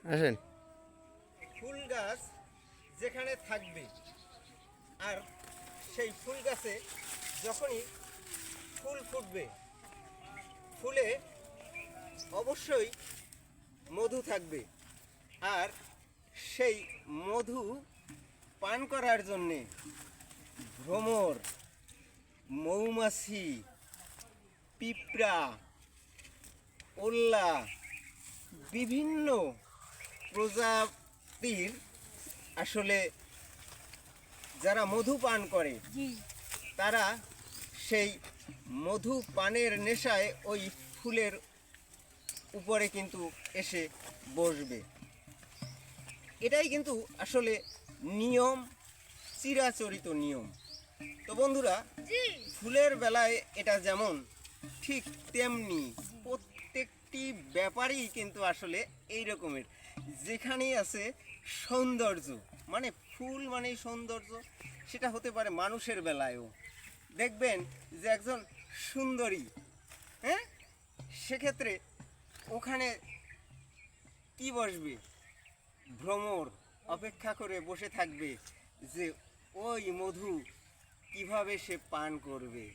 আসেন। ফুল গাছ যেখানে থাকবে আর সেই ফুল গাছে যখনই ফুল ফুটবে, ফুলে অবশ্যই মধু থাকবে। আর সেই মধু পান করার জন্যে ভ্রমর, মৌমাছি, পিঁপড়া, ওল্লা, বিভিন্ন প্রজাতির আসলে যারা মধু পান করে তারা সেই মধু পানের নেশায় ওই ফুলের উপরে কিন্তু এসে বসবে। এটাই কিন্তু আসলে নিয়ম, চিরাচরিত নিয়ম। তো বন্ধুরা, ফুলের বেলায় এটা যেমন ঠিক তেমনি প্রত্যেকটি ব্যাপারই কিন্তু আসলে এই রকমের। যেখানেই আছে সৌন্দর্য, মানে ফুল মানেই সৌন্দর্য, সেটা হতে পারে মানুষের বেলায়ও। দেখবেন যে একজন সুন্দরী, হ্যাঁ, সেক্ষেত্রে ওখানে কি বসবে? ভ্রমর অপেক্ষা করে বসে থাকবে যে ওই মধু কিভাবে সে পান করবে।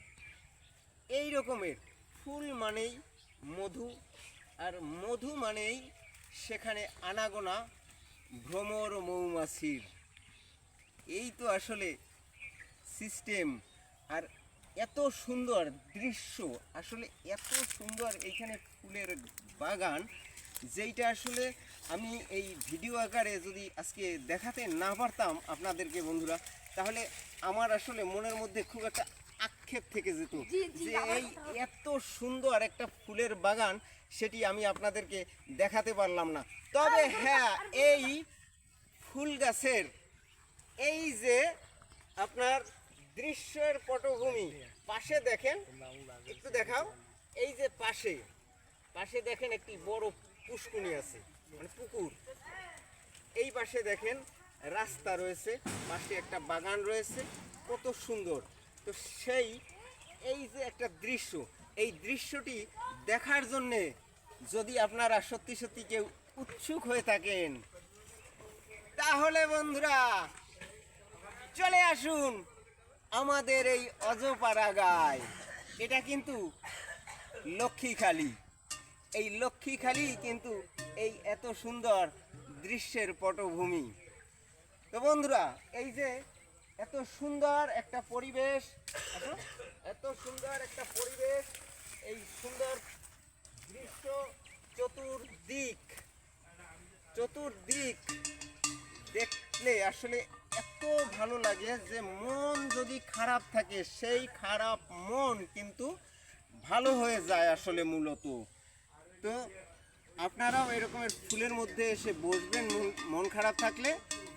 এই রকমের ফুল মানেই মধু, আর মধু মানেই সেখানে আনাগোনা ভ্রমর মৌমাছির। এই তো আসলে সিস্টেম। আর এত সুন্দর দৃশ্য, আসলে এত সুন্দর এইখানে ফুলের বাগান, যেইটা আসলে আমি এই ভিডিও আকারে যদি আজকে দেখাতে না পারতাম আপনাদেরকে বন্ধুরা, তাহলে আমার আসলে মনের মধ্যে খুব একটা আক্ষেপ থেকে যেত যে এই এত সুন্দর একটা ফুলের বাগান সেটি আমি আপনাদেরকে দেখাতে পারলাম না। তবে হ্যাঁ, এই ফুল গাছের এই যে আপনার দৃশ্যের পটভূমি, পাশে দেখেন, একটু দেখাও, এই যে পাশে পাশে দেখেন একটি বড় পুষ্কুনি আছে, মানে পুকুর। এই পাশে দেখেন রাস্তা রয়েছে, পাশে একটা বাগান রয়েছে, কত সুন্দর। তো সেই এই যে একটা দৃশ্য, এই দৃশ্যটি দেখার জন্যে যদি আপনারা সত্যি সত্যি কেউ উৎসুক হয়ে থাকেন, তাহলে বন্ধুরা চলে আসুন আমাদের এই অজপাড়া গায়। এটা কিন্তু লক্ষ্মীখালি। এই লক্ষ্মীখালি কিন্তু এই এত সুন্দর দৃশ্যের পটভূমি। তো বন্ধুরা, এই যে এত সুন্দর একটা পরিবেশ, এত সুন্দর একটা পরিবেশ, এই সুন্দর দৃশ্য চতুর্দিক দেখলে আসলে এত ভালো লাগে যে মন যদি খারাপ থাকে, সেই খারাপ মন কিন্তু ভালো হয়ে যায় আসলে মূলত। তো আপনারাও এরকমের ফুলের মধ্যে এসে বসবেন, মন খারাপ থাকলে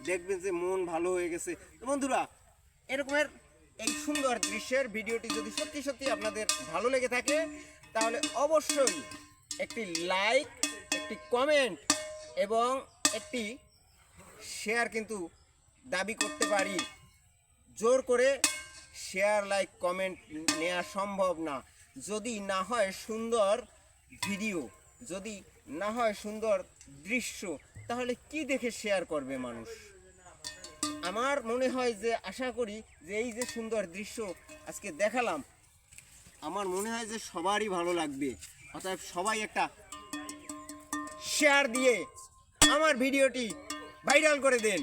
দেখবেন যে মন ভালো হয়ে গেছে। তো বন্ধুরা, এরকমের এই সুন্দর দৃশ্যের ভিডিওটি যদি সত্যি সত্যি আপনাদের ভালো লেগে থাকে, তাহলে অবশ্যই একটি লাইক, একটি কমেন্ট এবং একটি শেয়ার কিন্তু দাবি করতে পারি। জোর করে শেয়ার, লাইক, কমেন্ট নেওয়া সম্ভব না। যদি না হয় সুন্দর ভিডিও, যদি না হয় সুন্দর দৃশ্য, তাহলে কি দেখে শেয়ার করবে মানুষ? আমার মনে হয় যে, আশা করি যে এই যে সুন্দর দৃশ্য আজকে দেখালাম, আমার মনে হয় যে সবারই ভালো লাগবে। অতএব সবাই একটা শেয়ার দিয়ে আমার ভিডিওটি ভাইরাল করে দেন।